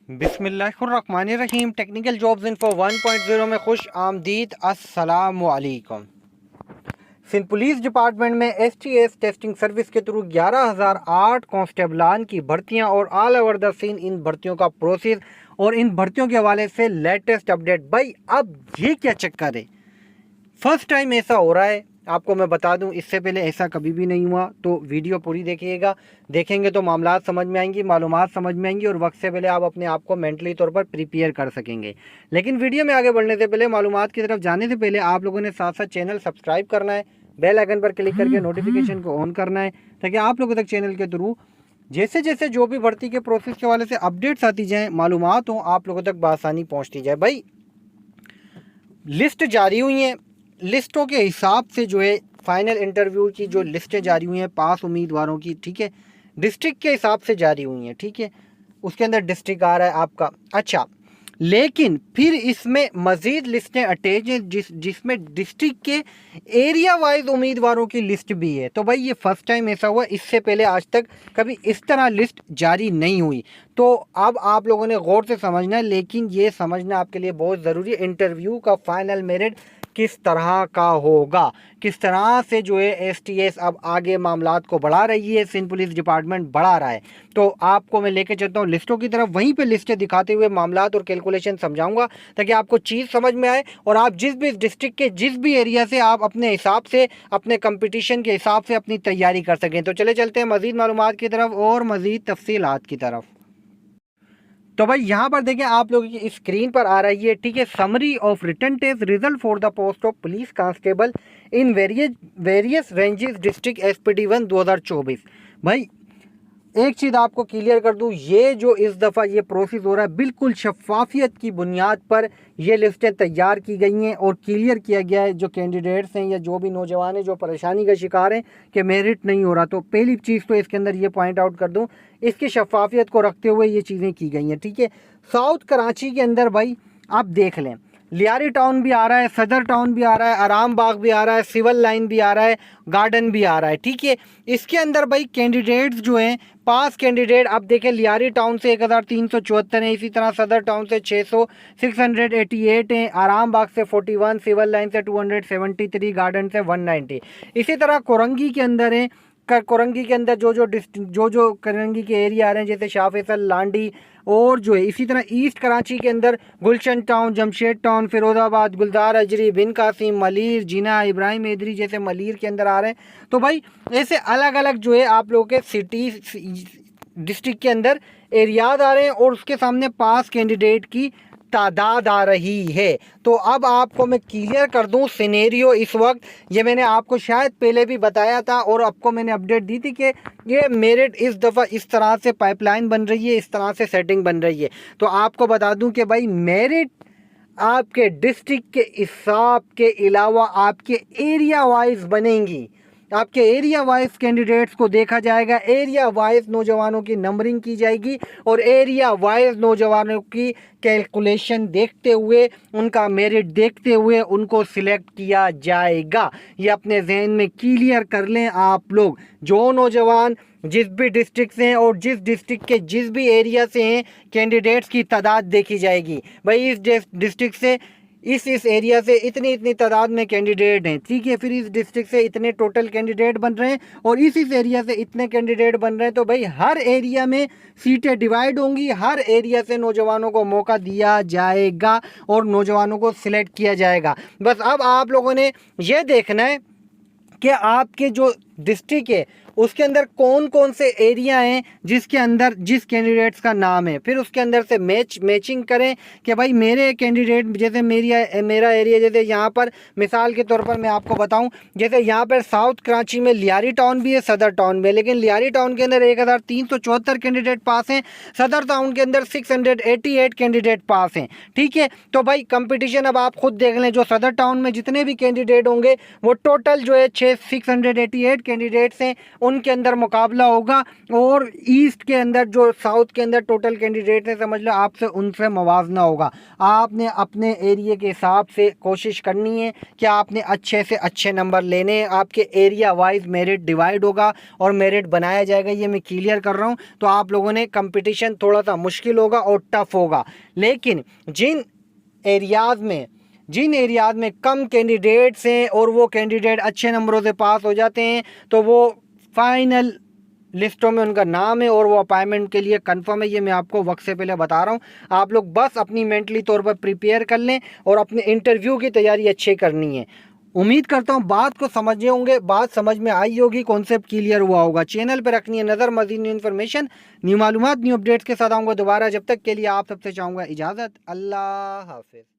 बिस्मिल्लाहिर्रहमानिर्रहीम। Technical jobs info 1.0 में खुश आमदीद। अस्सलामु अलैकुम। सिंध पुलिस डिपार्टमेंट में STS टेस्टिंग सर्विस के थ्रू 11,008 कांस्टेबलान की भर्तियां और all over the seen in भर्तियों का प्रोसेस और इन भर्तियों के हवाले से लेटेस्ट अपडेट। भाई अब ये क्या चक्कर है, फर्स्ट टाइम ऐसा हो रहा है। आपको मैं बता दूं, इससे पहले ऐसा कभी भी नहीं हुआ। तो वीडियो पूरी देखिएगा, देखेंगे तो मामलात समझ में आएंगी, मालूमात समझ में आएंगी और वक्त से पहले आप अपने आप को मेंटली तौर पर प्रिपेयर कर सकेंगे। लेकिन वीडियो में आगे बढ़ने से पहले, मालूमात की तरफ जाने से पहले आप लोगों ने साथ साथ चैनल सब्सक्राइब करना है, बेल आइकन पर क्लिक करके नोटिफिकेशन को ऑन करना है, ताकि आप लोगों तक चैनल के थ्रू जैसे जैसे जो भी भर्ती के प्रोसेस के हवाले से अपडेट्स आती जाएँ, मालूमात हो, आप लोगों तक बआसानी पहुँचती जाए। भाई लिस्ट जारी हुई हैं, लिस्टों के हिसाब से जो है फाइनल इंटरव्यू की जो लिस्टें जारी हुई हैं पास उम्मीदवारों की, ठीक है, डिस्ट्रिक्ट के हिसाब से जारी हुई हैं, ठीक है। उसके अंदर डिस्ट्रिक्ट आ रहा है आपका। अच्छा, लेकिन फिर इसमें मज़ीद लिस्टें अटैच हैं जिसमें डिस्ट्रिक्ट के एरिया वाइज उम्मीदवारों की लिस्ट भी है। तो भाई ये फ़र्स्ट टाइम ऐसा हुआ, इससे पहले आज तक कभी इस तरह लिस्ट जारी नहीं हुई। तो अब आप लोगों ने गौर से समझना है, लेकिन ये समझना आपके लिए बहुत ज़रूरी है, इंटरव्यू का फाइनल मेरिट किस तरह का होगा, किस तरह से जो है STS अब आगे मामलात को बढ़ा रही है, सिंध पुलिस डिपार्टमेंट बढ़ा रहा है। तो आपको मैं लेके चलता हूँ लिस्टों की तरफ, वहीं पे लिस्टें दिखाते हुए मामलात और कैलकुलेशन समझाऊंगा, ताकि आपको चीज़ समझ में आए और आप जिस भी डिस्ट्रिक्ट के जिस भी एरिया से आप अपने हिसाब से, अपने कंपटीशन के हिसाब से अपनी तैयारी कर सकें। तो चले चलते हैं मज़ीद मालूमात की तरफ और मज़ीद तफसीलात की तरफ। तो भाई यहाँ पर देखें, आप लोगों की स्क्रीन पर आ रही है, ठीक है, summary of written test result for the post of police constable in various ranges district SPD 1 2024। भाई एक चीज़ आपको क्लियर कर दूं, ये जो इस दफ़ा ये प्रोसेस हो रहा है बिल्कुल शफाफियत की बुनियाद पर ये लिस्टें तैयार की गई हैं और क्लियर किया गया है जो कैंडिडेट्स हैं या जो भी नौजवान हैं जो परेशानी का शिकार हैं कि मेरिट नहीं हो रहा। तो पहली चीज़ तो इसके अंदर ये पॉइंट आउट कर दूं, इसकी शफाफियत को रखते हुए ये चीज़ें की गई हैं, ठीक है। साउथ कराची के अंदर भाई आप देख लें, लियारी टाउन भी आ रहा है, सदर टाउन भी आ रहा है, आराम बाग भी आ रहा है, सिविल लाइन भी आ रहा है, गार्डन भी आ रहा है, ठीक है। इसके अंदर भाई कैंडिडेट्स जो हैं, पास कैंडिडेट आप देखें, लियारी टाउन से 1374 हैं, इसी तरह सदर टाउन से 688 हैं, आराम बाग से 41, सिविल लाइन से 273, गार्डन से 190। इसी तरह कोरंगी के अंदर हैं, कोरंगी के अंदर जो कोरंगी के एरिया आ रहे हैं, जैसे शाह फैसल, लांडी और जो है इसी तरह ईस्ट कराची के अंदर गुलशन टाउन, जमशेद टाउन, फिरोजाबाद, गुलजार अजरी, बिन कासिम, मलीर, जिना, इब्राहिम एदरी जैसे मलीर के अंदर आ रहे हैं। तो भाई ऐसे अलग अलग जो है आप लोगों के सिटी डिस्ट्रिक्ट के अंदर एरियाज आ रहे हैं और उसके सामने पास कैंडिडेट की तादाद आ रही है। तो अब आपको मैं क्लियर कर दूं सिनेरियो इस वक्त, ये मैंने आपको शायद पहले भी बताया था और आपको मैंने अपडेट दी थी कि ये मेरिट इस दफ़ा इस तरह से पाइपलाइन बन रही है, इस तरह से सेटिंग बन रही है। तो आपको बता दूं कि भाई मेरिट आपके डिस्ट्रिक्ट के हिसाब के अलावा आपके एरिया वाइज बनेंगी। आपके एरिया वाइज कैंडिडेट्स को देखा जाएगा, एरिया वाइज नौजवानों की नंबरिंग की जाएगी और एरिया वाइज नौजवानों की कैलकुलेशन देखते हुए, उनका मेरिट देखते हुए उनको सिलेक्ट किया जाएगा। ये अपने जहन में क्लियर कर लें आप लोग। जो नौजवान जिस भी डिस्ट्रिक्ट से हैं और जिस डिस्ट्रिक्ट के जिस भी एरिया से हैं, कैंडिडेट्स की तादाद देखी जाएगी। भाई इस डिस्ट्रिक्ट से इस एरिया से इतनी तादाद में कैंडिडेट हैं, ठीक है, फिर इस डिस्ट्रिक्ट से इतने टोटल कैंडिडेट बन रहे हैं और इस एरिया से इतने कैंडिडेट बन रहे हैं। तो भाई हर एरिया में सीटें डिवाइड होंगी, हर एरिया से नौजवानों को मौका दिया जाएगा और नौजवानों को सिलेक्ट किया जाएगा। बस अब आप लोगों ने ये देखना है कि आपके जो डिस्ट्रिक्ट है उसके अंदर कौन कौन से एरिया हैं जिसके अंदर जिस कैंडिडेट्स का नाम है, फिर उसके अंदर से मैचिंग करें कि भाई मेरे कैंडिडेट, जैसे मेरा एरिया, जैसे यहाँ पर मिसाल के तौर पर मैं आपको बताऊं, जैसे यहाँ पर साउथ कराची में लियारी टाउन भी है, सदर टाउन में, लेकिन लियारी टाउन के अंदर 1374 कैंडिडेट पास हैं, सदर टाउन के अंदर 688 कैंडिडेट पास हैं, ठीक है। तो भाई कंपटीशन अब आप खुद देख लें, जो सदर टाउन में जितने भी कैंडिडेट होंगे वो टोटल जो है 688 कैंडिडेट्स हैं, उनके अंदर मुकाबला होगा, और ईस्ट के अंदर जो साउथ के अंदर टोटल कैंडिडेट है समझ लो आपसे उनसे मवाजना होगा। आपने अपने एरिया के हिसाब से कोशिश करनी है कि आपने अच्छे से अच्छे नंबर लेने हैं। आपके एरिया वाइज मेरिट डिवाइड होगा और मेरिट बनाया जाएगा, ये मैं क्लियर कर रहा हूँ। तो आप लोगों ने कंपटीशन थोड़ा सा मुश्किल होगा और टफ होगा, लेकिन जिन एरियाज़ में कम कैंडिडेट्स हैं और वो कैंडिडेट अच्छे नंबरों से पास हो जाते हैं तो वो फाइनल लिस्टों में उनका नाम है और वो अपॉइंटमेंट के लिए कंफर्म है। ये मैं आपको वक्त से पहले बता रहा हूँ। आप लोग बस अपनी मेंटली तौर पर प्रिपेयर कर लें और अपने इंटरव्यू की तैयारी अच्छे करनी है। उम्मीद करता हूँ बात को समझे होंगे, बात समझ में आई होगी, कॉन्सेप्ट क्लियर हुआ होगा। चैनल पर रखनी है नज़र, मज़ीद न्यू इन्फॉर्मेशन, न्यू मालूमात, न्यू अपडेट्स के साथ आऊँगा दोबारा। जब तक के लिए आप सबसे चाहूँगा इजाज़त। अल्लाह हाफिज़।